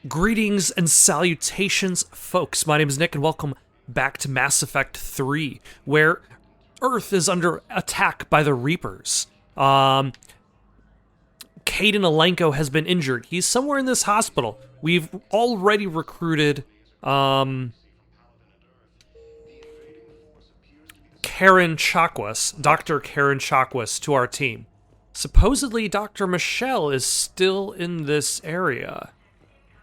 Greetings and salutations, folks. My name is Nick, and welcome back to Mass Effect 3, where Earth is under attack by the Reapers. Kaidan Alenko has been injured. He's somewhere in this hospital. We've already recruited, Karen Chakwas, Dr. Karen Chakwas, to our team. Supposedly, Dr. Michelle is still in this area,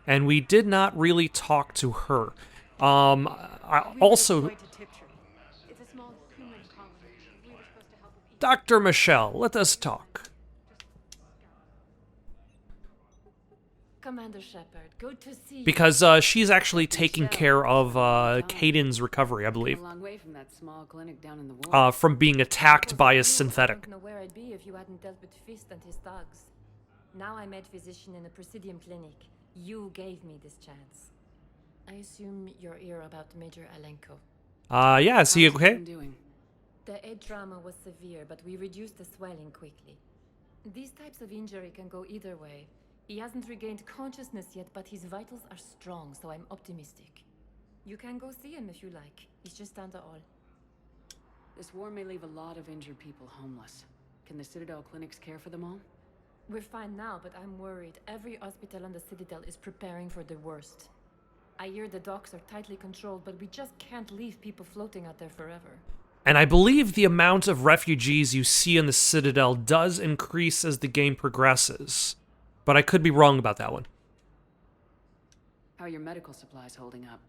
and we did not really talk to her. Dr. Michelle, let us talk. Commander Shepard, good to see you. Because she's actually taking care of Kaidan's recovery, I believe. A long way from that small clinic down in the woods. From being attacked by a synthetic. I don't know where I'd be if you hadn't dealt with Fist and his thugs. Now I'm med physician in a Presidium clinic. You gave me this chance. I assume you're here about Major Alenko. Yeah, is he okay? The head trauma was severe, but we reduced the swelling quickly. These types of injury can go either way. He hasn't regained consciousness yet, but his vitals are strong, so I'm optimistic. You can go see him if you like. He's just down the hall. This war may leave a lot of injured people homeless. Can the Citadel clinics care for them all? We're fine now, but I'm worried. Every hospital on the Citadel is preparing for the worst. I hear the docks are tightly controlled, but we just can't leave people floating out there forever. And I believe the amount of refugees you see in the Citadel does increase as the game progresses. But I could be wrong about that one. How are your medical supplies holding up?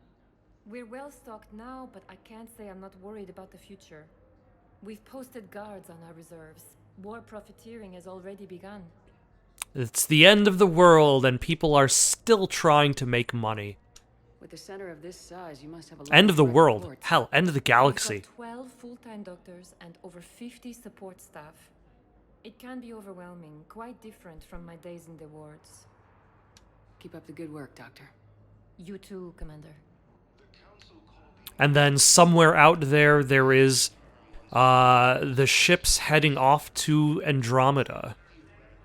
We're well stocked now, but I can't say I'm not worried about the future. We've posted guards on our reserves. War profiteering has already begun. It's the end of the world, and people are still trying to make money. With a center of this size, you must have a lot End of the direct world. reports. Hell, end of the We've galaxy. got 12 full-time doctors and over 50 support staff. It can be overwhelming, quite different from my days in the wards. Keep up the good work, Doctor. You too, Commander. And then somewhere out there, there is the ships heading off to Andromeda,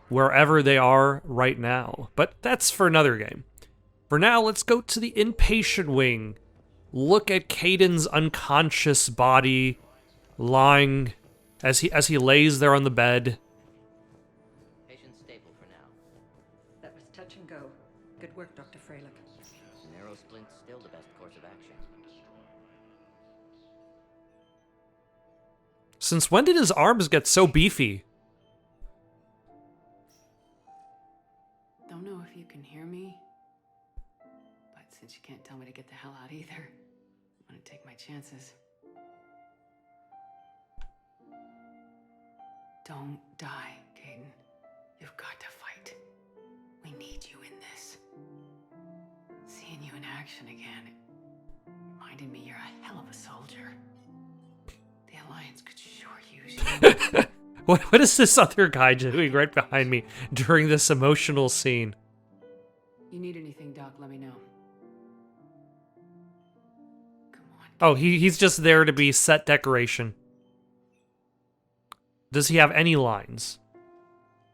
wherever they are right now. But that's for another game. For now, let's go to the inpatient wing. Look at Kaidan's unconscious body lying as he lays there on the bed. Patient's stable for now. That was touch and go. Good work, Dr. Freilich. Narrow splint's still the best course of action. Since when did his arms get so beefy? Don't know if you can hear me, but since you can't tell me to get the hell out either, I'm gonna take my chances. Don't die, Kaidan. You've got to fight. We need you in this. Seeing you in action again reminded me you're a hell of a soldier. The Alliance could sure use you. What is this other guy doing right behind me during this emotional scene? You need anything, Doc, let me know. Come on. Oh, he's just there to be set decoration. Does he have any lines?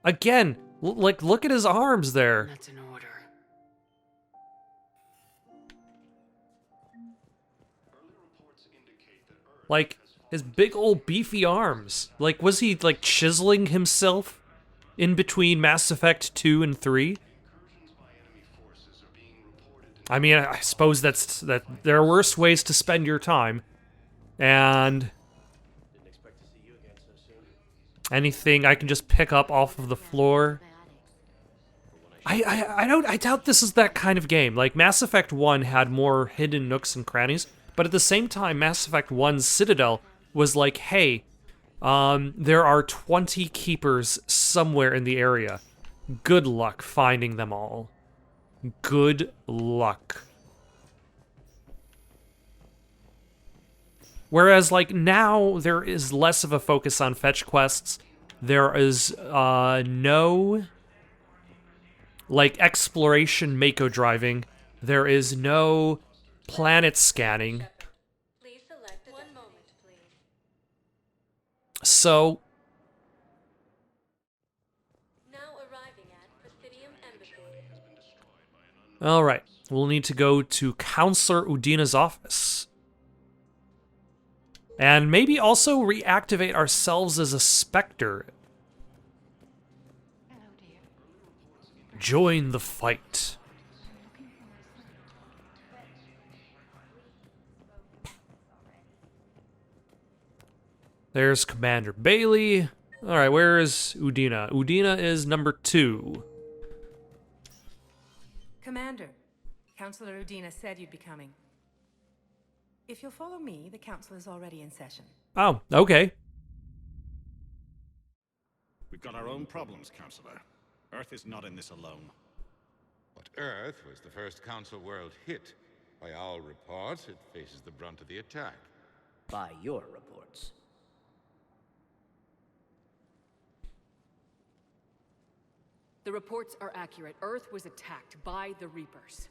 Again, look at his arms there. That's an order. Like, his big old beefy arms. Like, was he, like, chiseling himself in between Mass Effect 2 and 3? I mean, I suppose that there are worse ways to spend your time. And anything I can just pick up off of the floor. I doubt this is that kind of game. Like, Mass Effect 1 had more hidden nooks and crannies, but at the same time, Mass Effect 1's Citadel was like, hey, there are 20 keepers somewhere in the area. Good luck finding them all. Good luck. Whereas, like, now there is less of a focus on fetch quests. There is no, like, exploration Mako driving. There is no planet scanning. Please select one moment, please. So, Now arriving at Presidium Embassy. All right. We'll need to go to Counselor Udina's office. And maybe also reactivate ourselves as a Spectre. Join the fight. There's Commander Bailey. Alright, where is Udina? Udina is number 2. Commander, Councillor Udina said you'd be coming. If you'll follow me, the council is already in session. Oh, okay. We've got our own problems, Counselor. Earth is not in this alone. But Earth was the first Council world hit. By all reports, it faces the brunt of the attack. By your reports. The reports are accurate. Earth was attacked by the Reapers.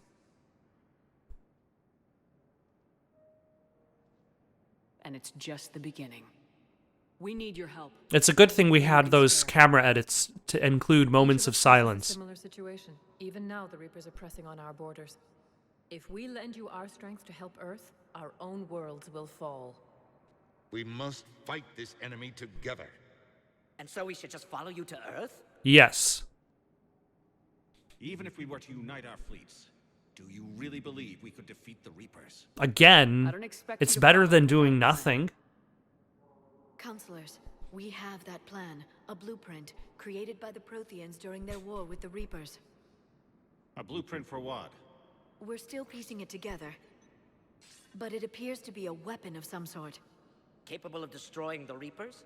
And it's just the beginning. We need your help. It's a good thing we had those camera edits to include moments of silence. Similar situation. Even now, the Reapers are pressing on our borders. If we lend you our strength to help Earth, our own worlds will fall. We must fight this enemy together. And so we should just follow you to Earth? Yes. Even if we were to unite our fleets, do you really believe we could defeat the Reapers? Again, I don't expect it's you to better follow than the doing plan. nothing. Counselors, we have that plan, a blueprint, created by the Protheans during their war with the Reapers. A blueprint for what? We're still piecing it together, but it appears to be a weapon of some sort. Capable of destroying the Reapers?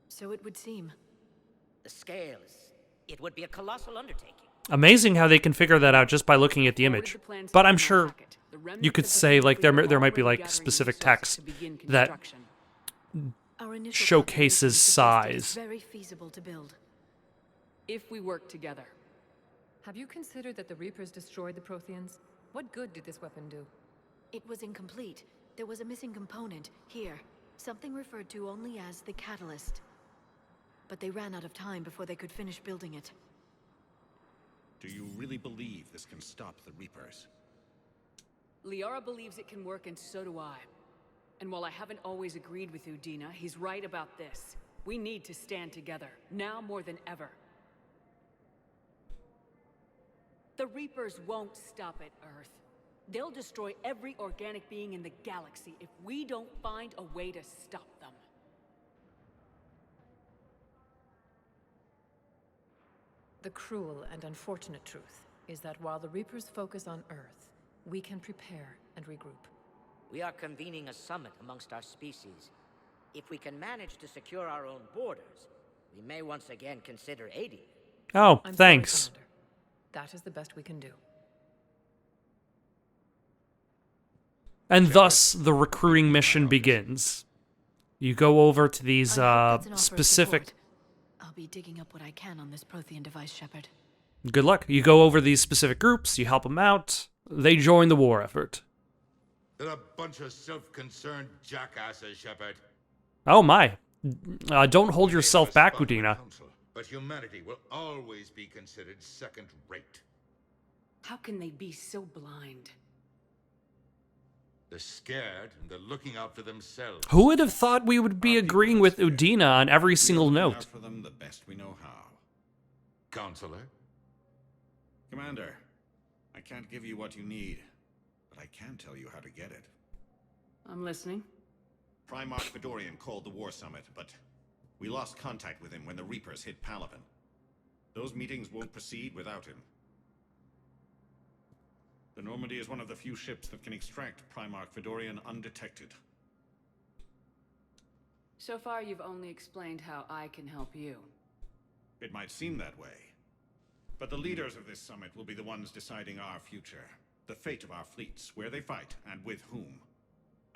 So it would seem. The scales. It would be a colossal undertaking. Amazing how they can figure that out just by looking at the image. But I'm sure you could say, like, there might be, like, specific text that Our initial showcases calculations suggest it's size. very feasible to build. If we work together. Have you considered that the Reapers destroyed the Protheans? What good did this weapon do? It was incomplete. There was a missing component, here. Something referred to only as the catalyst. But they ran out of time before they could finish building it. Do you really believe this can stop the Reapers? Liara believes it can work, and so do I. And while I haven't always agreed with Udina, he's right about this. We need to stand together, now more than ever. The Reapers won't stop at Earth. They'll destroy every organic being in the galaxy if we don't find a way to stop them. The cruel and unfortunate truth is that while the Reapers focus on Earth, we can prepare and regroup. We are convening a summit amongst our species. If we can manage to secure our own borders, we may once again consider aiding you. Oh, I'm thanks. sorry, Commander. That is the best we can do. And thus, the recruiting mission begins. You go over to these I hope that's an offer of specific... support. I'll be digging up what I can on this Prothean device, Shepard. Good luck. You go over these specific groups, you help them out, they join the war effort. They're a bunch of self-concerned jackasses, Shepard. Oh my. Don't hold yourself back, Udina. But humanity will always be considered second-rate. How can they be so blind? They're scared, and they're looking out for themselves. Who would have thought we would be agreeing with Udina on every single We're looking note? out for them the best we know how. Counselor? Commander, I can't give you what you need, but I can tell you how to get it. I'm listening. Primarch Fedorian called the War Summit, but we lost contact with him when the Reapers hit Palaven. Those meetings won't proceed without him. The Normandy is one of the few ships that can extract Primarch Fedorian undetected. So far, you've only explained how I can help you. It might seem that way, but the leaders of this summit will be the ones deciding our future, the fate of our fleets, where they fight, and with whom.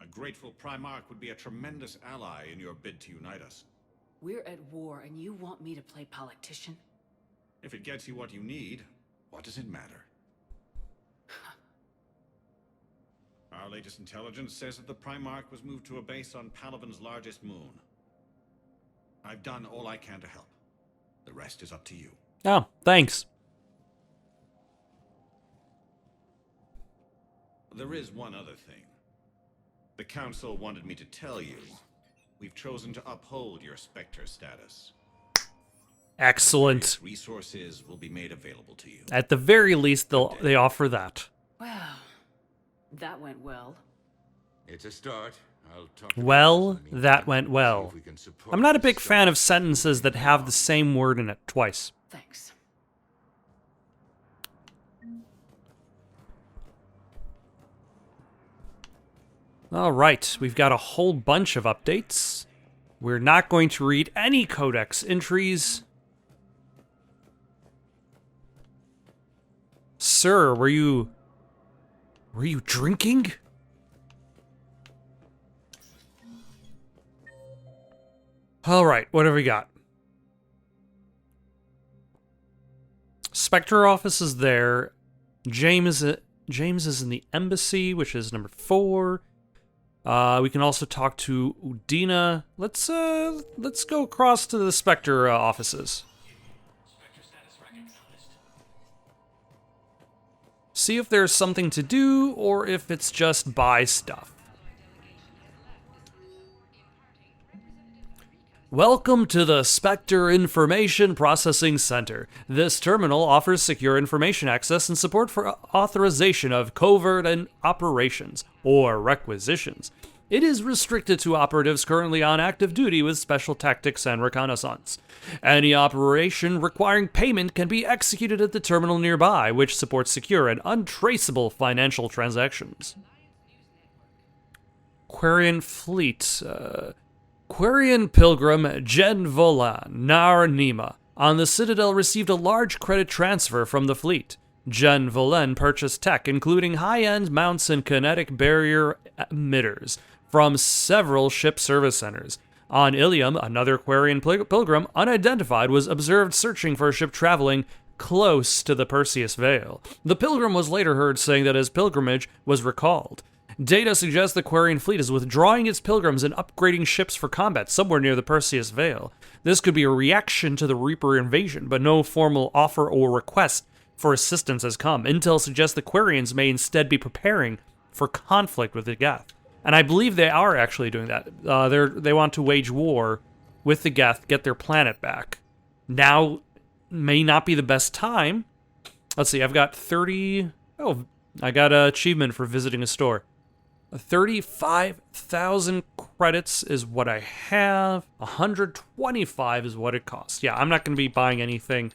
A grateful Primarch would be a tremendous ally in your bid to unite us. We're at war, and you want me to play politician? If it gets you what you need, what does it matter? Our latest intelligence says that the Primarch was moved to a base on Palaven's largest moon. I've done all I can to help. The rest is up to you. Oh, thanks. There is one other thing. The Council wanted me to tell you, we've chosen to uphold your Spectre status. Excellent. Resources will be made available to you. At the very least, they offer that. Well, that went well. It's a start. I'll talk to Well, the others that and went see well. if we can support I'm not a this big fan of summit. sentences that have the same word in it twice. Thanks. All right, we've got a whole bunch of updates. We're not going to read any codex entries. Sir, were you drinking? All right, what have we got? Spectre office is there. James is in the embassy, which is number 4. We can also talk to Udina. Let's go across to the Spectre offices. See if there's something to do, or if it's just buy stuff. Welcome to the Spectre Information Processing Center. This terminal offers secure information access and support for authorization of covert and operations, or requisitions. It is restricted to operatives currently on active duty with special tactics and reconnaissance. Any operation requiring payment can be executed at the terminal nearby, which supports secure and untraceable financial transactions. Quarian Fleet, Quarian Pilgrim Jen Volan Nar Nima on the Citadel received a large credit transfer from the fleet. Jen Volen purchased tech, including high-end mounts and kinetic barrier emitters, from several ship service centers. On Ilium, another Quarian pilgrim, unidentified, was observed searching for a ship traveling close to the Perseus Veil. The pilgrim was later heard saying that his pilgrimage was recalled. Data suggests the Quarian fleet is withdrawing its pilgrims and upgrading ships for combat somewhere near the Perseus Veil. This could be a reaction to the Reaper invasion, but no formal offer or request for assistance has come. Intel suggests the Quarians may instead be preparing for conflict with the Geth. And I believe they are actually doing that. They want to wage war with the Geth, get their planet back. Now may not be the best time. Let's see, I've got 30... Oh, I got an achievement for visiting a store. 35,000 credits is what I have. 125 is what it costs. Yeah, I'm not going to be buying anything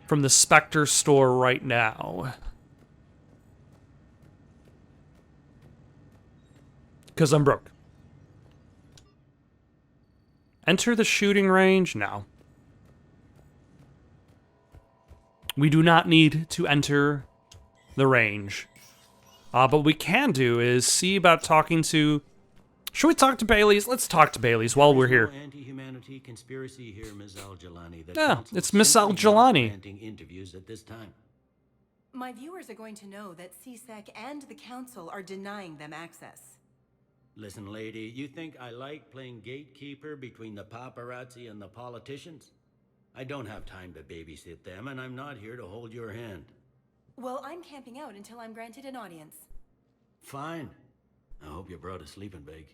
from the Spectre store right now. Because I'm broke. Enter the shooting range? No. We do not need to enter the range. But what we can do is see about talking to... Should we talk to Bailey's? Let's talk to Bailey's while we're here. Anti-humanity conspiracy here, Ms. Al-Jalani. Yeah, it's Miss Al-Jalani. Interviews at this time. My viewers are going to know that CSEC and the Council are denying them access. Listen, lady, you think I like playing gatekeeper between the paparazzi and the politicians? I don't have time to babysit them, and I'm not here to hold your hand. Well, I'm camping out until I'm granted an audience. Fine. I hope you brought a sleeping bag.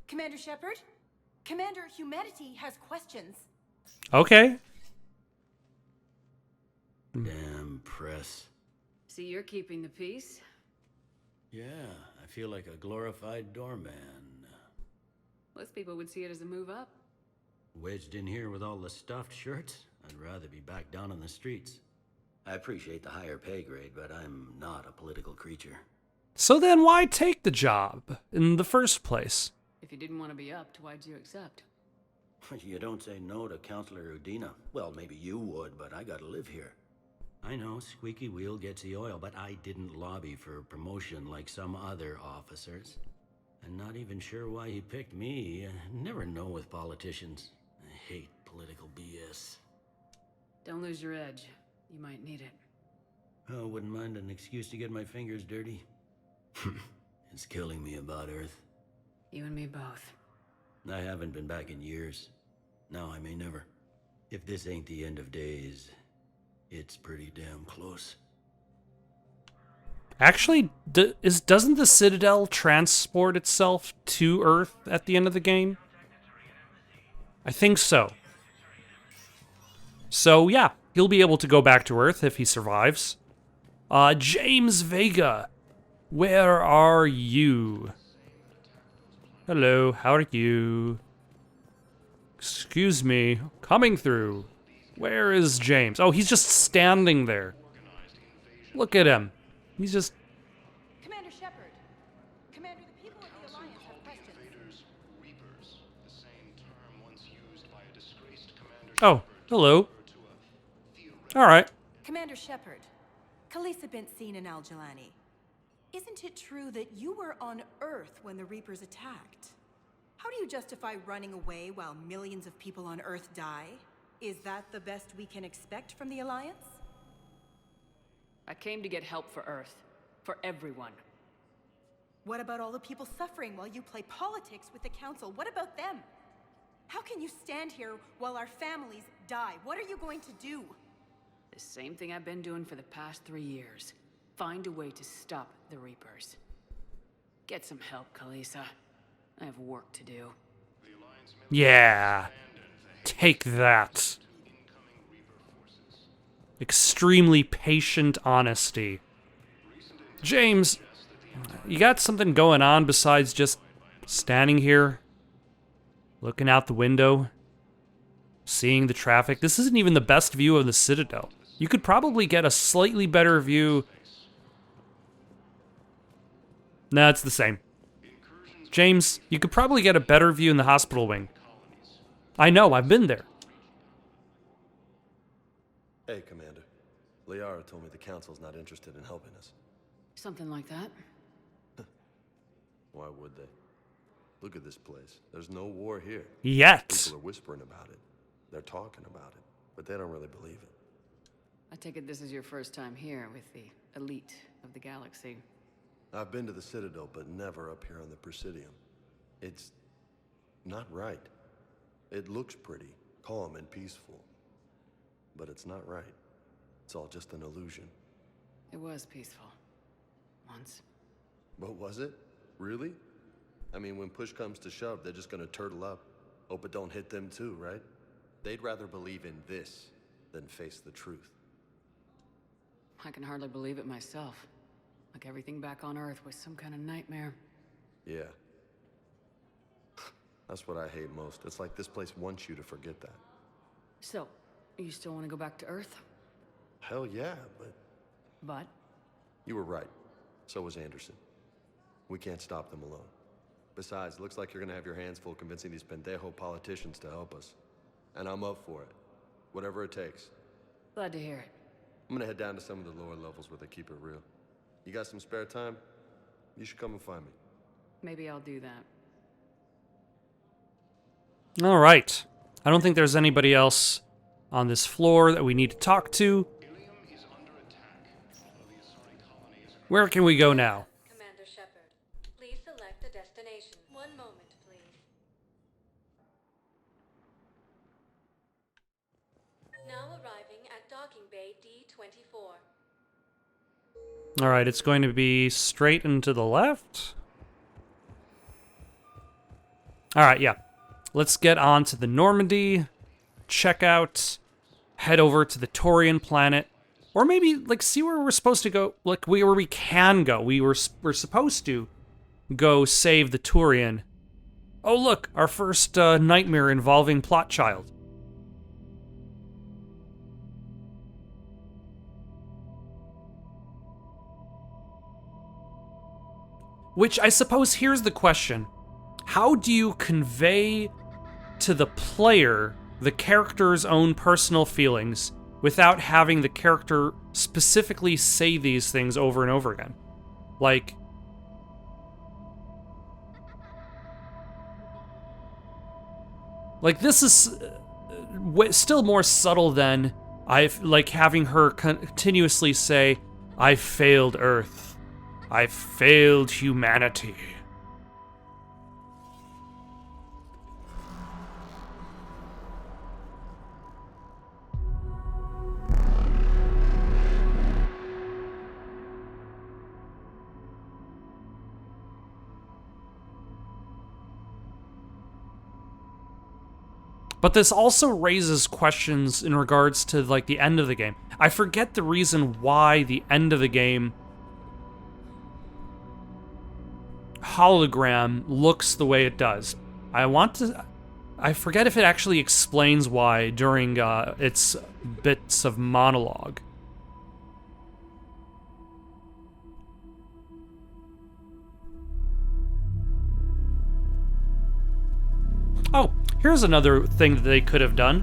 Commander Shepard? Commander Humanity has questions. Okay. Damn press. See, you're keeping the peace? Yeah, I feel like a glorified doorman. Most people would see it as a move up. Wedged in here with all the stuffed shirts? I'd rather be back down on the streets. I appreciate the higher pay grade, but I'm not a political creature. So then why take the job in the first place? If you didn't want to be upped, why'd you accept? You don't say no to Counselor Udina. Well, maybe you would, but I gotta live here. I know, squeaky wheel gets the oil, but I didn't lobby for promotion like some other officers. I'm not even sure why he picked me. I never know with politicians. I hate political BS. Don't lose your edge. You might need it. Oh, wouldn't mind an excuse to get my fingers dirty. It's killing me about Earth. You and me both. I haven't been back in years. Now I may never. If this ain't the end of days, it's pretty damn close. Actually, doesn't the Citadel transport itself to Earth at the end of the game? I think so. So yeah, he'll be able to go back to Earth if he survives. James Vega, where are you? Hello, how are you? Excuse me, coming through. Where is James? Oh, he's just standing there. Look at him. He's just... Commander Shepard. Commander, the people of the Alliance have questions. Oh, hello. Alright. Commander Shepard, Khalisah bint Seen and Al-Jalani. Isn't it true that you were on Earth when the Reapers attacked? How do you justify running away while millions of people on Earth die? Is that the best we can expect from the Alliance? I came to get help for Earth. For everyone. What about all the people suffering while you play politics with the Council? What about them? How can you stand here while our families die? What are you going to do? The same thing I've been doing for the past 3 years. Find a way to stop the Reapers. Get some help, Khalisah. I have work to do. Yeah. Take that. Extremely patient honesty. James, you got something going on besides just standing here, looking out the window, seeing the traffic? This isn't even the best view of the Citadel. You could probably get a slightly better view. Nah, it's the same. James, you could probably get a better view in the hospital wing. I know, I've been there. Hey, Commander. Liara told me the Council's not interested in helping us. Something like that? Why would they? Look at this place. There's no war here. Yet. People are whispering about it. They're talking about it, but they don't really believe it. I take it this is your first time here with the elite of the galaxy. I've been to the Citadel, but never up here on the Presidium. It's not right. It looks pretty, calm and peaceful. But it's not right. It's all just an illusion. It was peaceful. Once. But was it? Really? I mean, when push comes to shove, they're just gonna turtle up. Hope it don't hit them too, right? They'd rather believe in this than face the truth. I can hardly believe it myself. Like everything back on Earth was some kind of nightmare. Yeah. That's what I hate most. It's like this place wants you to forget that. So, you still want to go back to Earth? Hell yeah, but... But? You were right. So was Anderson. We can't stop them alone. Besides, looks like you're gonna have your hands full convincing these pendejo politicians to help us. And I'm up for it. Whatever it takes. Glad to hear it. I'm gonna head down to some of the lower levels where they keep it real. You got some spare time? You should come and find me. Maybe I'll do that. All right. I don't think there's anybody else on this floor that we need to talk to. Where can we go now? Commander Shepard, please select a destination. One moment, please. Now arriving at docking bay D-24. All right, it's going to be straight and to the left. All right, yeah. Let's get on to the Normandy, check out, head over to the Taurian planet, or maybe, like, see where we're supposed to go, like, where we can go. We're supposed to go save the Taurian. Oh, look, our first nightmare involving Plot Child. Which, I suppose, here's the question. How do you convey to the player the character's own personal feelings without having the character specifically say these things over and over again? Like... this is still more subtle than having her continuously say, "I failed Earth. I failed humanity." But this also raises questions in regards to, like, the end of the game. I forget the reason why the end of the game hologram looks the way it does. I forget if it actually explains why during its bits of monologue. Oh, here's another thing that they could have done.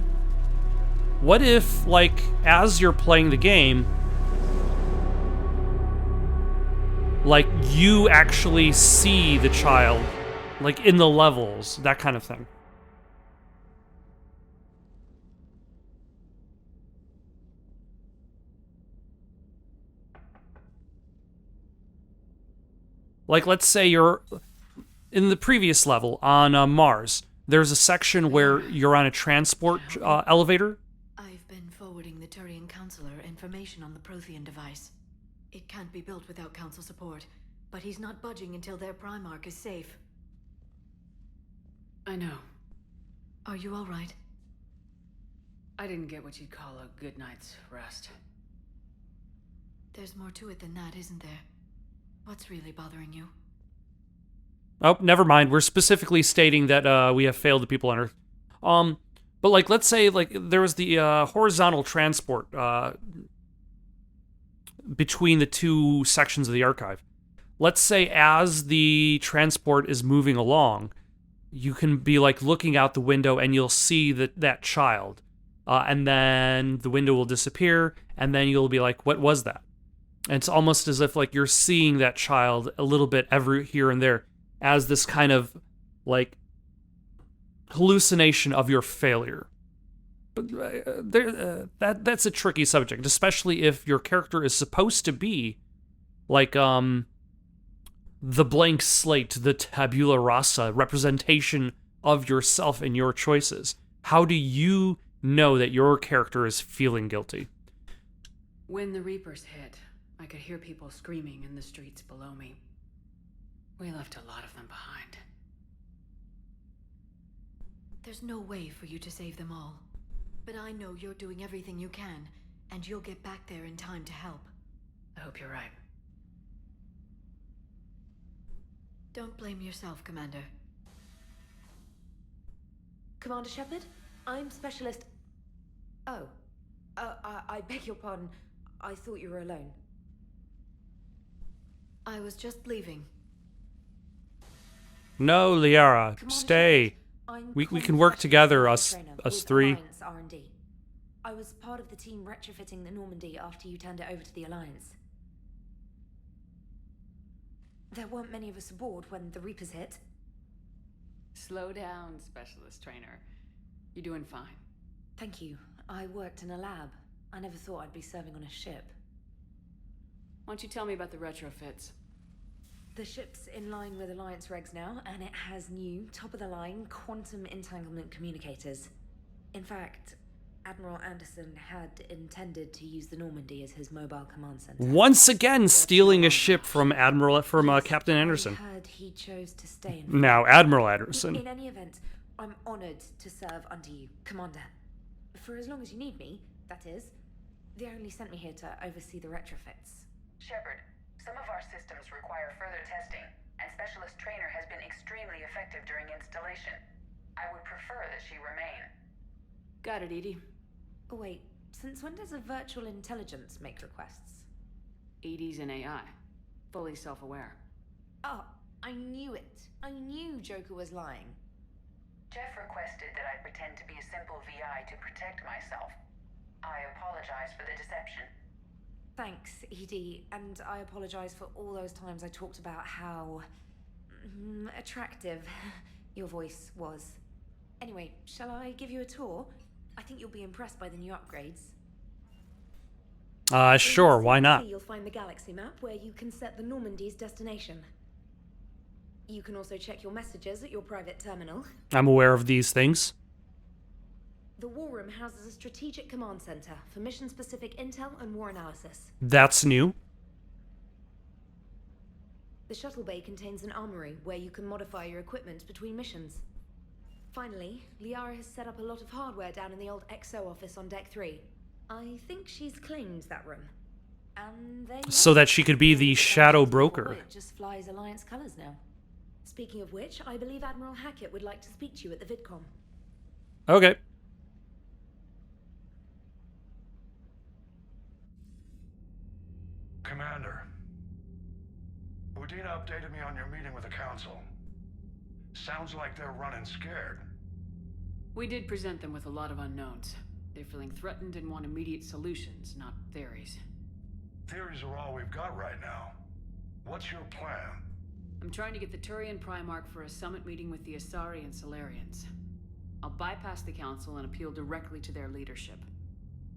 What if, like, as you're playing the game, like, you actually see the child, like, in the levels, that kind of thing. Like, let's say you're in the previous level on Mars. There's a section where you're on a transport elevator. I've been forwarding the Turian Counselor information on the Prothean device. It can't be built without Council support, but he's not budging until their Primarch is safe. I know. Are you all right? I didn't get what you'd call a good night's rest. There's more to it than that, isn't there? What's really bothering you? Oh, never mind. We're specifically stating that we have failed the people on Earth. But like, let's say like there was the horizontal transport between the two sections of the archive. Let's say as the transport is moving along, you can be like looking out the window and you'll see that child, and then the window will disappear, and then you'll be like, "What was that?" And it's almost as if like you're seeing that child a little bit every here and there, as this kind of like hallucination of your failure. But that's a tricky subject, especially if your character is supposed to be like the blank slate, the tabula rasa representation of yourself and your choices. How do you know that your character is feeling guilty? When the Reapers hit, I could hear people screaming in the streets below me. We left a lot of them behind. There's no way for you to save them all. But I know you're doing everything you can, and you'll get back there in time to help. I hope you're right. Don't blame yourself, Commander. Commander Shepard, I'm Specialist... Oh. I beg your pardon. I thought you were alone. I was just leaving. No, Liara, stay. We can work together, us three. R&D. I was part of the team retrofitting the Normandy after you turned it over to the Alliance. There weren't many of us aboard when the Reapers hit. Slow down, Specialist Trainer. You're doing fine. Thank you. I worked in a lab. I never thought I'd be serving on a ship. Why don't you tell me about the retrofits? The ship's in line with Alliance regs now, and it has new, top-of-the-line quantum entanglement communicators. In fact, Admiral Anderson had intended to use the Normandy as his mobile command center. Once again, stealing a ship from Captain Anderson. I heard he chose to stay in. Now, Admiral Anderson. In any event, I'm honored to serve under you, Commander. For as long as you need me, that is. They only sent me here to oversee the retrofits. Shepard, some of our systems require further testing, and Specialist Trainer has been extremely effective during installation. I would prefer that she remain. Got it, Edie. Oh wait, since when does a virtual intelligence make requests? Edie's an AI. Fully self-aware. Oh, I knew it. I knew Joker was lying. Jeff requested that I pretend to be a simple VI to protect myself. I apologize for the deception. Thanks, Edie, and I apologize for all those times I talked about how... attractive your voice was. Anyway, shall I give you a tour? I think you'll be impressed by the new upgrades. Sure, why not? You'll find the galaxy map where you can set the Normandy's destination. You can also check your messages at your private terminal. I'm aware of these things. The War Room houses a strategic command center for mission-specific intel and war analysis. That's new. The shuttle bay contains an armory where you can modify your equipment between missions. Finally, Liara has set up a lot of hardware down in the old XO office on Deck 3. I think she's claimed that room. And they So that she could be the shadow broker. It just flies Alliance colors now. Speaking of which, I believe Admiral Hackett would like to speak to you at the VidCon. Okay. Commander, Udina updated me on your meeting with the Council. Sounds like they're running scared. We did present them with a lot of unknowns. They're feeling threatened and want immediate solutions, not theories. Theories are all we've got right now. What's your plan? I'm trying to get the Turian Primarch for a summit meeting with the Asari and Solarians. I'll bypass the Council and appeal directly to their leadership.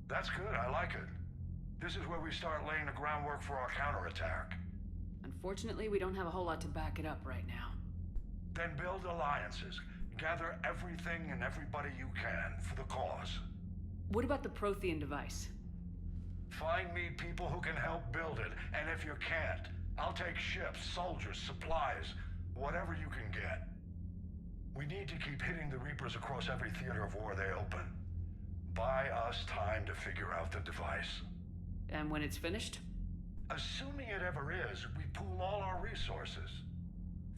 That's good, I like it. This is where we start laying the groundwork for our counterattack. Unfortunately, we don't have a whole lot to back it up right now. Then build alliances. Gather everything and everybody you can for the cause. What about the Prothean device? Find me people who can help build it, and if you can't, I'll take ships, soldiers, supplies, whatever you can get. We need to keep hitting the Reapers across every theater of war they open. Buy us time to figure out the device. And when it's finished? Assuming it ever is, we pool all our resources.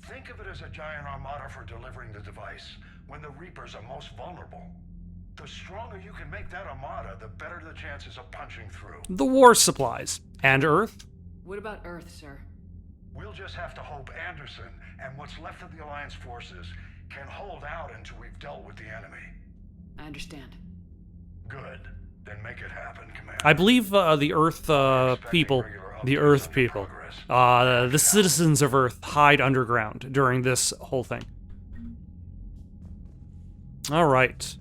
Think of it as a giant armada for delivering the device when the Reapers are most vulnerable. The stronger you can make that armada, the better the chances of punching through. The war supplies. And Earth? What about Earth, sir? We'll just have to hope Anderson and what's left of the Alliance forces can hold out until we've dealt with the enemy. I understand. Good. Then make it happen, Commander. I believe the Earth people, the citizens of Earth hide underground during this whole thing. All right.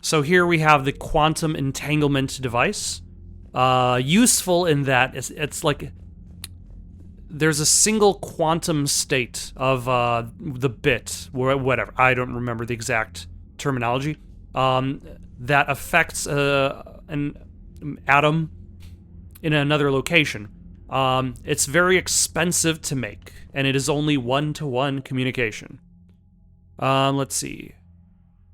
So here we have the quantum entanglement device. Useful in that it's like there's a single quantum state of the bit, or whatever, I don't remember the exact terminology, that affects an atom in another location. It's very expensive to make, and it is only one-to-one communication. Let's see.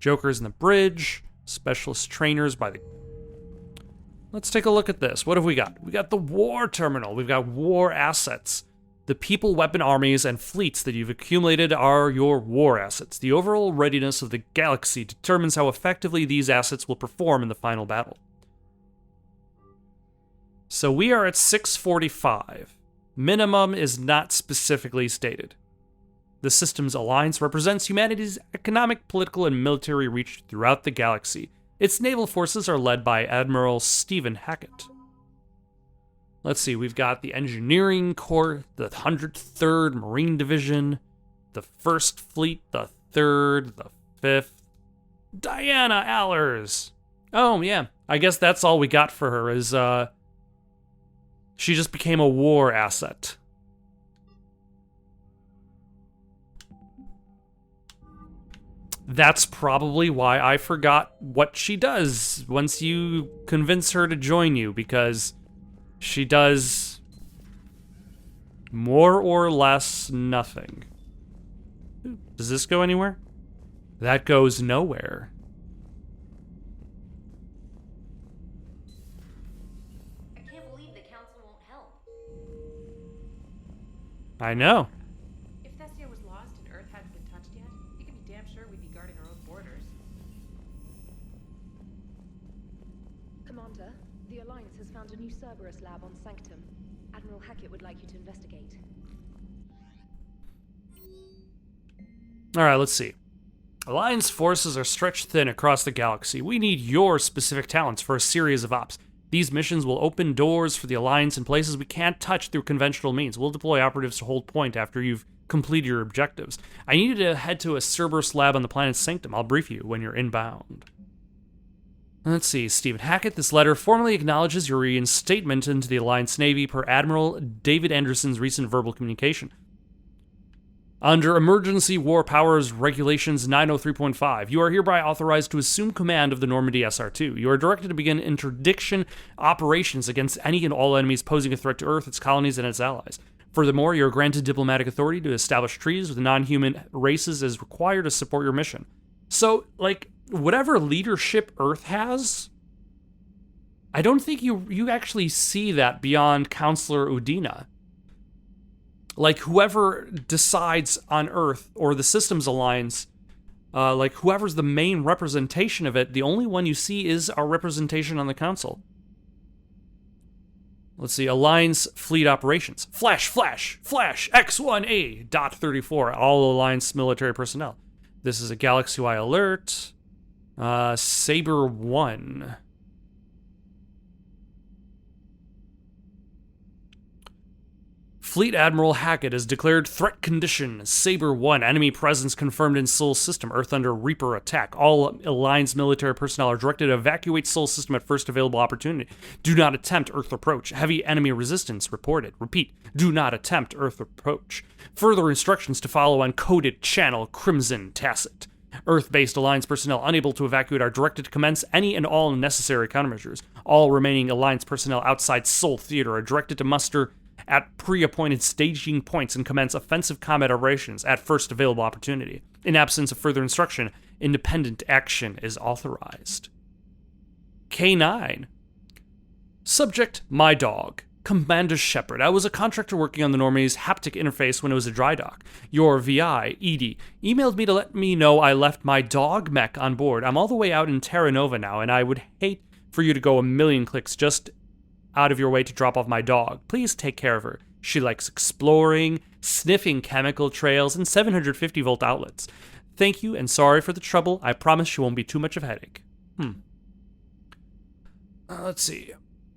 Joker's in the bridge. Specialist trainers by the... Let's take a look at this. What have we got? We got the war terminal. We've got war assets. The people, weapon armies, and fleets that you've accumulated are your war assets. The overall readiness of the galaxy determines how effectively these assets will perform in the final battle. So we are at 645. Minimum is not specifically stated. The system's alliance represents humanity's economic, political, and military reach throughout the galaxy. Its naval forces are led by Admiral Stephen Hackett. Let's see, we've got the Engineering Corps, the 103rd Marine Division, the 1st Fleet, the 3rd, the 5th. Diana Allers! Oh, yeah, I guess that's all we got for her is, she just became a war asset. That's probably why I forgot what she does once you convince her to join you, because she does more or less nothing. Does this go anywhere? That goes nowhere. I can't believe the Council won't help. I know. If Thessia was lost and Earth hadn't been touched yet, you can be damn sure we'd be guarding our own borders. Commander, the Alliance has found a new Cerberus lab on Sanctum. Admiral Hackett would like you to investigate. Alright, let's see. Alliance forces are stretched thin across the galaxy. We need your specific talents for a series of ops. These missions will open doors for the Alliance in places we can't touch through conventional means. We'll deploy operatives to hold point after you've completed your objectives. I need you to head to a Cerberus lab on the planet Sanctum. I'll brief you when you're inbound. Let's see, Stephen Hackett, this letter formally acknowledges your reinstatement into the Alliance Navy per Admiral David Anderson's recent verbal communication. Under Emergency War Powers Regulations 903.5, you are hereby authorized to assume command of the Normandy SR-2. You are directed to begin interdiction operations against any and all enemies posing a threat to Earth, its colonies, and its allies. Furthermore, you're granted diplomatic authority to establish treaties with non-human races as required to support your mission. So, like, whatever leadership Earth has, I don't think you actually see that beyond Counselor Udina. Like, whoever decides on Earth, or the Systems Alliance, like, whoever's the main representation of it, the only one you see is our representation on the Council. Let's see, Alliance Fleet Operations. Flash, X1A, .34, all Alliance military personnel. This is a Galaxy-wide alert. Saber 1. Fleet Admiral Hackett has declared threat condition. Saber 1, enemy presence confirmed in Sol System. Earth under Reaper attack. All Alliance military personnel are directed to evacuate Sol System at first available opportunity. Do not attempt Earth approach. Heavy enemy resistance reported. Repeat, do not attempt Earth approach. Further instructions to follow on coded channel Crimson Tacit. Earth-based Alliance personnel unable to evacuate are directed to commence any and all necessary countermeasures. All remaining Alliance personnel outside Sol Theater are directed to muster at pre-appointed staging points and commence offensive combat operations at first available opportunity. In absence of further instruction, independent action is authorized. K9. Subject, my dog. Commander Shepard. I was a contractor working on the Normandy's haptic interface when it was a dry dock. Your VI, Edie, emailed me to let me know I left my dog mech on board. I'm all the way out in Terra Nova now, and I would hate for you to go a million clicks just out of your way to drop off my dog. Please take care of her. She likes exploring, sniffing chemical trails, and 750-volt outlets. Thank you, and sorry for the trouble. I promise she won't be too much of a headache. Let's see.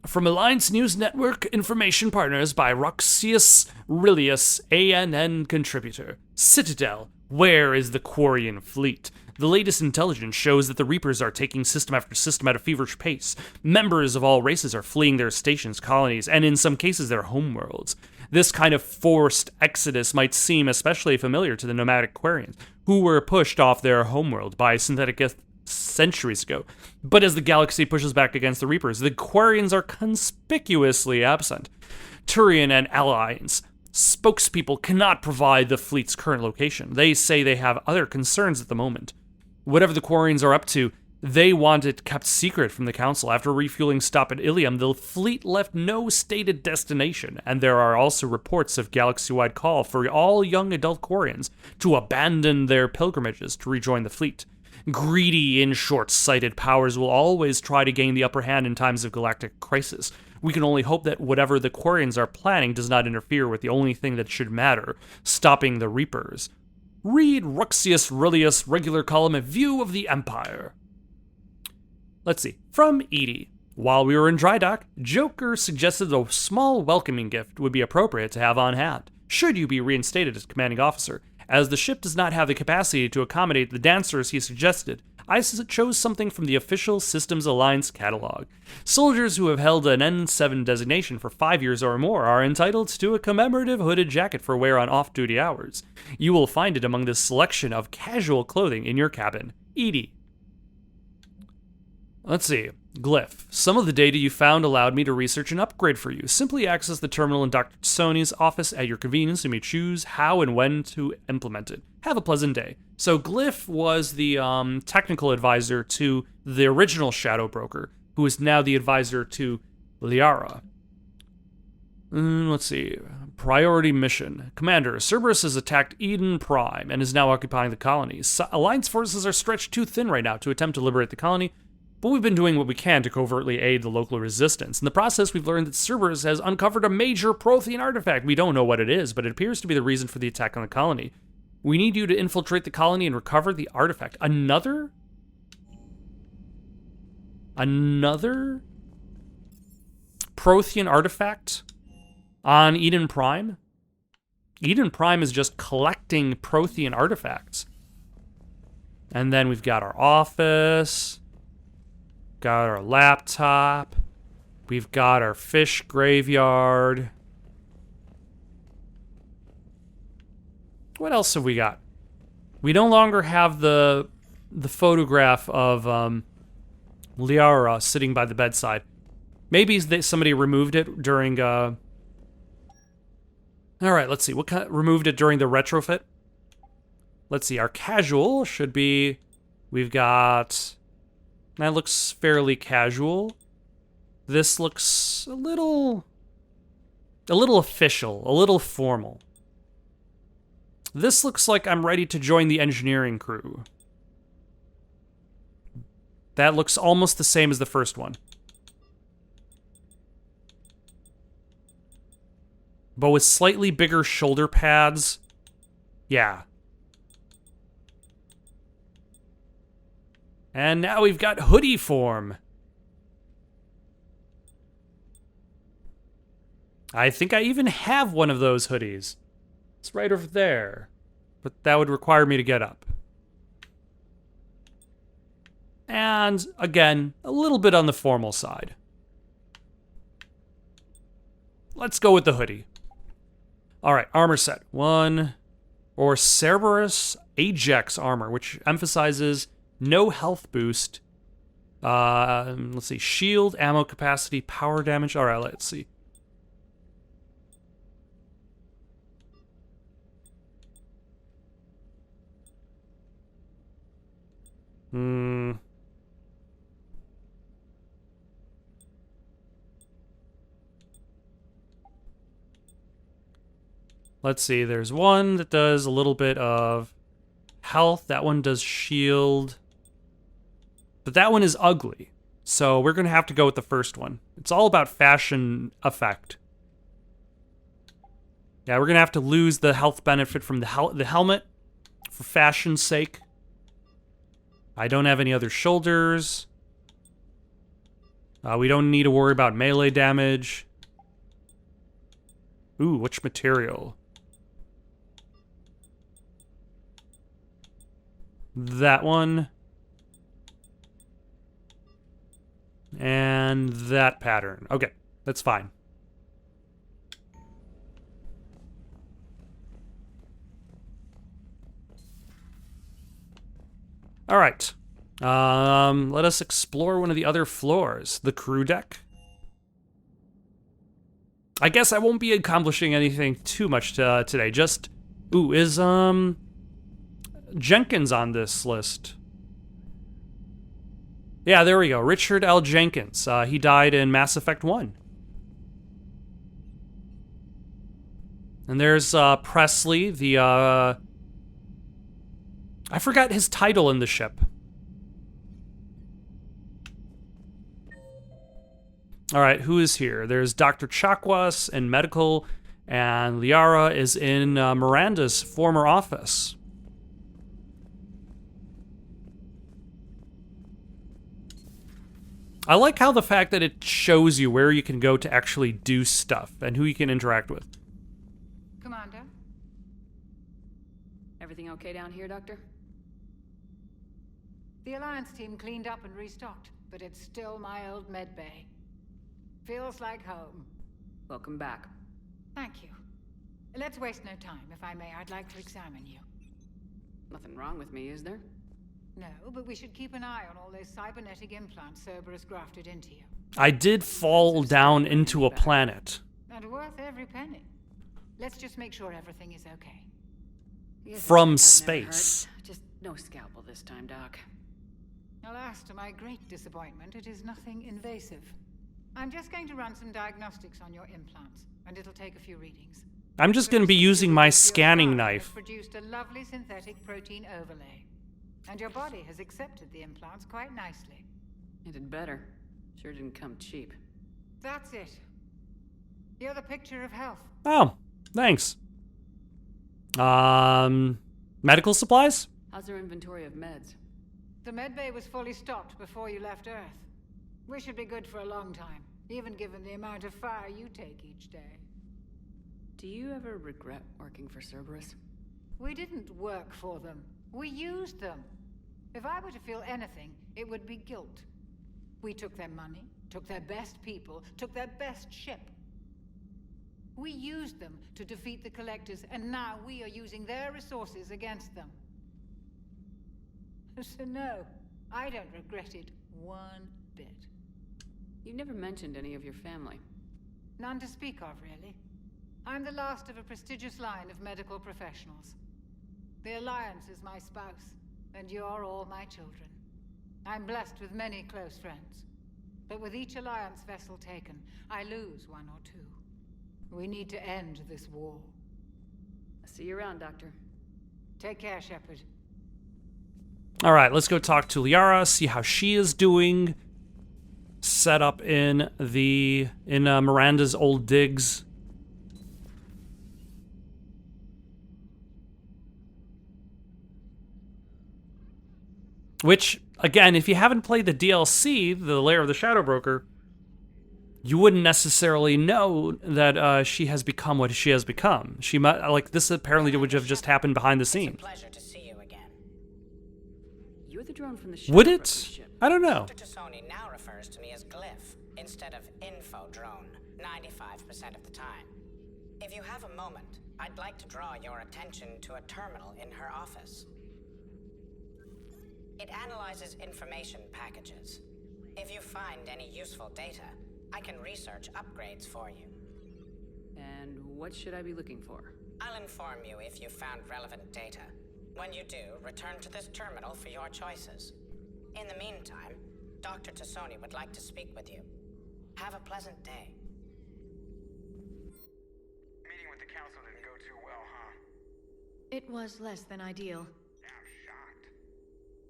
From Alliance News Network Information Partners by Roxius Rilius, ANN contributor. Citadel, where is the Quarian fleet? The latest intelligence shows that the Reapers are taking system after system at a feverish pace. Members of all races are fleeing their stations, colonies, and in some cases their homeworlds. This kind of forced exodus might seem especially familiar to the nomadic Quarians, who were pushed off their homeworld by synthetic centuries ago. But as the galaxy pushes back against the Reapers, the Quarians are conspicuously absent. Turian and Alliance spokespeople cannot provide the fleet's current location. They say they have other concerns at the moment. Whatever the Quarians are up to, they want it kept secret from the Council. After a refueling stop at Ilium, the fleet left no stated destination, and there are also reports of galaxy-wide call for all young adult Quarians to abandon their pilgrimages to rejoin the fleet. Greedy and short-sighted powers will always try to gain the upper hand in times of galactic crisis. We can only hope that whatever the Quarians are planning does not interfere with the only thing that should matter, stopping the Reapers. Read Ruxius Rilius regular column A View of the Empire. Let's see. From Edie. While we were in dry dock, Joker suggested a small welcoming gift would be appropriate to have on hand, should you be reinstated as commanding officer. As the ship does not have the capacity to accommodate the dancers he suggested, I chose something from the official Systems Alliance catalog. Soldiers who have held an N7 designation for 5 years or more are entitled to a commemorative hooded jacket for wear on off-duty hours. You will find it among the selection of casual clothing in your cabin. Edie. Let's see. Glyph. Some of the data you found allowed me to research an upgrade for you. Simply access the terminal in Dr. Sony's office at your convenience and may choose how and when to implement it. Have a pleasant day. So Glyph was the technical advisor to the original Shadow Broker, who is now the advisor to Liara. Let's see. Priority mission. Commander, Cerberus has attacked Eden Prime and is now occupying the colony. Alliance forces are stretched too thin right now to attempt to liberate the colony, but we've been doing what we can to covertly aid the local resistance. In the process, we've learned that Cerberus has uncovered a major Prothean artifact. We don't know what it is, but it appears to be the reason for the attack on the colony. We need you to infiltrate the colony and recover the artifact. Another Prothean artifact on Eden Prime? Eden Prime is just collecting Prothean artifacts. And then we've got our office, got our laptop, we've got our fish graveyard. What else have we got? We no longer have the photograph of Liara sitting by the bedside. Maybe somebody removed it during All right, let's see. What kind removed it during the retrofit? Let's see. Our casual should be... We've got... That looks fairly casual. This looks a little official, a little formal. This looks like I'm ready to join the engineering crew. That looks almost the same as the first one. But with slightly bigger shoulder pads. Yeah. And now we've got hoodie form. I think I even have one of those hoodies. It's right over there. But that would require me to get up. And, again, a little bit on the formal side. Let's go with the hoodie. Alright, armor set. One. Or Cerberus Ajax armor, which emphasizes no health boost. Let's see. Shield, ammo capacity, power damage. Alright, let's see. Let's see, there's one that does a little bit of health. That one does shield. But that one is ugly. So we're going to have to go with the first one. It's all about fashion effect. Yeah, we're going to have to lose the health benefit from the helmet for fashion's sake. I don't have any other shoulders. We don't need to worry about melee damage. Ooh, which material? That one. And that pattern. Okay, that's fine. All right. Let us explore one of the other floors. The crew deck. I guess I won't be accomplishing anything too much today. Just, ooh, is Jenkins on this list? Yeah, there we go. Richard L. Jenkins. He died in Mass Effect 1. And there's Presley, the I forgot his title in the ship. All right, who is here? There's Dr. Chakwas in medical, and Liara is in Miranda's former office. I like how the fact that it shows you where you can go to actually do stuff and who you can interact with. Commander? Everything okay down here, Doctor? The Alliance team cleaned up and restocked, but it's still my old med bay. Feels like home. Welcome back. Thank you. Let's waste no time. If I may, I'd like to examine you. Nothing wrong with me, is there? No, but we should keep an eye on all those cybernetic implants Cerberus grafted into you. I did fall down into a planet. And worth every penny. Let's just make sure everything is okay. From space. Just no scalpel this time, Doc. Alas, to my great disappointment, it is nothing invasive. I'm just going to run some diagnostics on your implants, and it'll take a few readings. I'm just going to be using my scanning knife. Produced a lovely synthetic protein overlay, and your body has accepted the implants quite nicely. It did better. Sure didn't come cheap. That's it. You're the picture of health. Oh, thanks. Medical supplies? How's their inventory of meds? The medbay was fully stocked before you left Earth. We should be good for a long time, even given the amount of fire you take each day. Do you ever regret working for Cerberus? We didn't work for them. We used them. If I were to feel anything, it would be guilt. We took their money, took their best people, took their best ship. We used them to defeat the Collectors, and now we are using their resources against them. So no, I don't regret it one bit. You never mentioned any of your family. None to speak of, really. I'm the last of a prestigious line of medical professionals. The Alliance is my spouse, and you're all my children. I'm blessed with many close friends. But with each Alliance vessel taken, I lose one or two. We need to end this war. See you around, Doctor. Take care, Shepard. All right, let's go talk to Liara, see how she is doing. Set up in Miranda's old digs. Which, again, if you haven't played the DLC, the Lair of the Shadow Broker, you wouldn't necessarily know that she has become what she has become. She might, like, this apparently would have just happened behind the scenes. Pleasure to see you again. You're the drone from the Would it? I don't know. Dr. Tassoni now refers to me as Glyph instead of Info Drone 95% of the time. If you have a moment, I'd like to draw your attention to a terminal in her office. It analyzes information packages. If you find any useful data, I can research upgrades for you. And what should I be looking for? I'll inform you if you found relevant data. When you do, return to this terminal for your choices. In the meantime, Dr. Tassoni would like to speak with you. Have a pleasant day. Meeting with the council didn't go too well, huh? It was less than ideal. I'm shocked.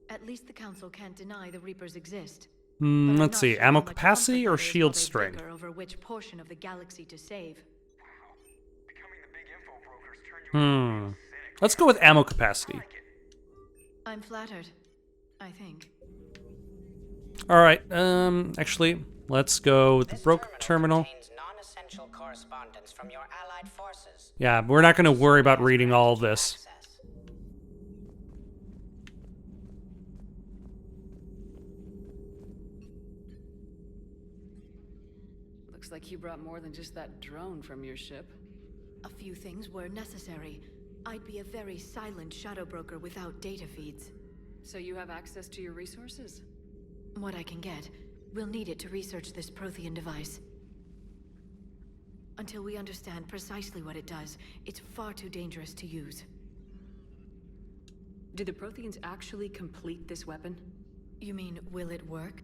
At least the council can't deny the Reapers exist. Let's see, ammo capacity or shield strength? Over which portion of the galaxy to save. Wow. Becoming the big info brokers turned you into a cynic. Let's go with ammo capacity. I'm flattered, I think. All right, actually, let's go with the broker terminal. Non-essential correspondence from your allied forces. Yeah, we're not going to worry about reading all of this. Looks like you brought more than just that drone from your ship. A few things were necessary. I'd be a very silent shadow broker without data feeds. So you have access to your resources? What I can get. We'll need it to research this Prothean device. Until we understand precisely what it does, it's far too dangerous to use. Did the Protheans actually complete this weapon? You mean, will it work?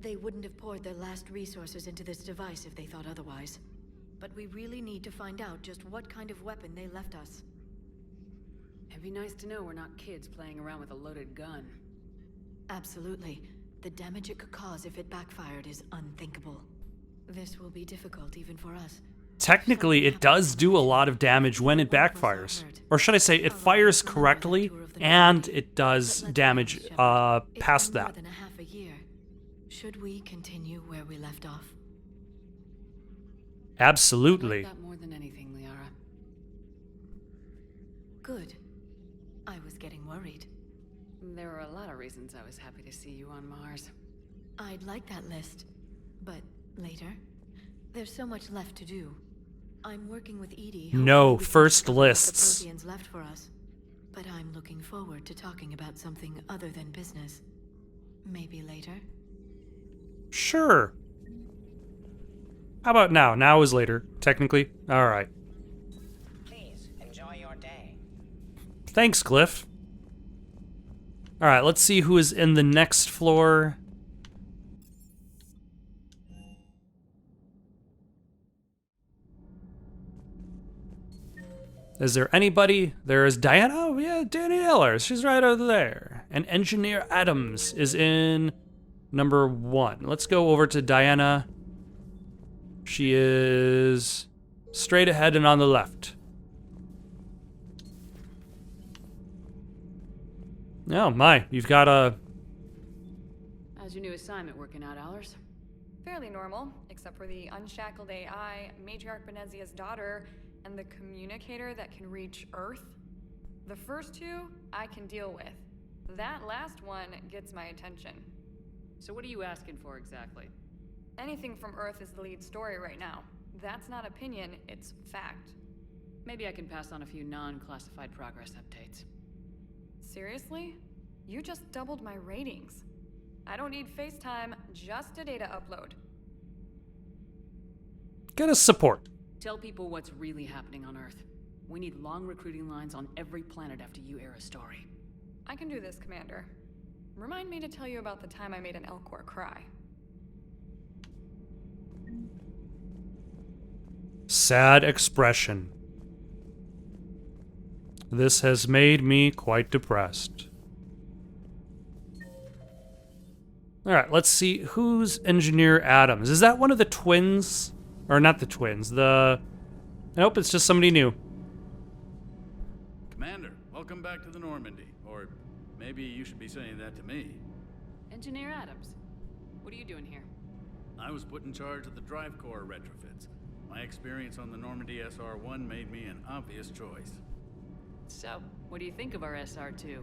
They wouldn't have poured their last resources into this device if they thought otherwise. But we really need to find out just what kind of weapon they left us. It'd be nice to know we're not kids playing around with a loaded gun. Absolutely. The damage it could cause if it backfired is unthinkable. This will be difficult even for us. Technically, it does do a lot of damage when it backfires. Or should I say, it fires correctly, and it does damage past that. More than a half a year. Should we continue where we left off? Absolutely. I like that more than anything, Liara. Good. I was getting worried. There were a lot of reasons I was happy to see you on Mars. I'd like that list, but later. There's so much left to do. I'm working with Edie. No, first lists. The Protheans left for us, but I'm looking forward to talking about something other than business. Maybe later. Sure. How about now? Now is later, technically. All right. Please enjoy your day. Thanks, Glyph. All right, let's see who is in the next floor. Is there anybody? There is Diana. Oh, yeah, Danny Ellers. She's right over there. And Engineer Adams is in number 1. Let's go over to Diana. She is straight ahead and on the left. Oh my, you've got a... How's your new assignment working out, Allers? Fairly normal, except for the unshackled AI, Matriarch Benezia's daughter, and the communicator that can reach Earth. The first two, I can deal with. That last one gets my attention. So what are you asking for exactly? Anything from Earth is the lead story right now. That's not opinion, it's fact. Maybe I can pass on a few non-classified progress updates. Seriously? You just doubled my ratings. I don't need FaceTime, just a data upload. Get us support. Tell people what's really happening on Earth. We need long recruiting lines on every planet after you air a story. I can do this, Commander. Remind me to tell you about the time I made an Elcor cry. Sad expression. This has made me quite depressed. Alright, let's see. Who's Engineer Adams? Is that one of the twins? Or not the twins, Nope, it's just somebody new. Commander, welcome back to the Normandy. Or maybe you should be saying that to me. Engineer Adams, what are you doing here? I was put in charge of the drive core retrofits. My experience on the Normandy SR-1 made me an obvious choice. So, what do you think of our SR-2?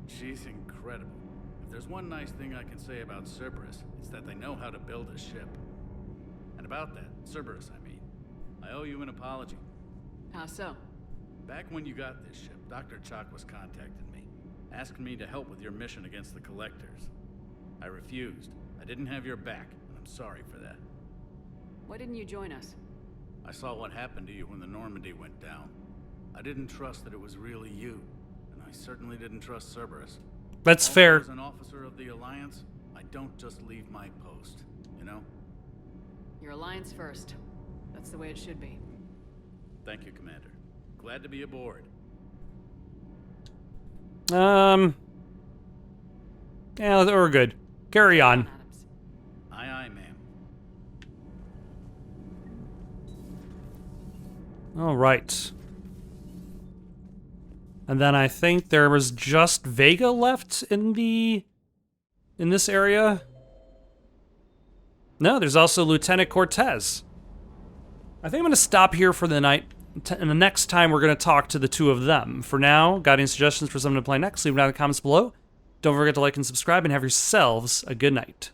She's incredible. If there's one nice thing I can say about Cerberus, it's that they know how to build a ship. And about that, Cerberus, I mean, I owe you an apology. How so? Back when you got this ship, Dr. Chakwas contacted me, asking me to help with your mission against the Collectors. I refused. I didn't have your back, and I'm sorry for that. Why didn't you join us? I saw what happened to you when the Normandy went down. I didn't trust that it was really you, and I certainly didn't trust Cerberus. That's Also, fair. as an officer of the Alliance, I don't just leave my post, you know? Your Alliance first. That's the way it should be. Thank you, Commander. Glad to be aboard. Yeah, we're good. Carry on. Aye, aye, ma'am. All right. And then I think there was just Vega left in this area. No, there's also Lieutenant Cortez. I think I'm going to stop here for the night. And the next time we're going to talk to the two of them. For now, got any suggestions for something to play next? Leave them down in the comments below. Don't forget to like and subscribe and have yourselves a good night.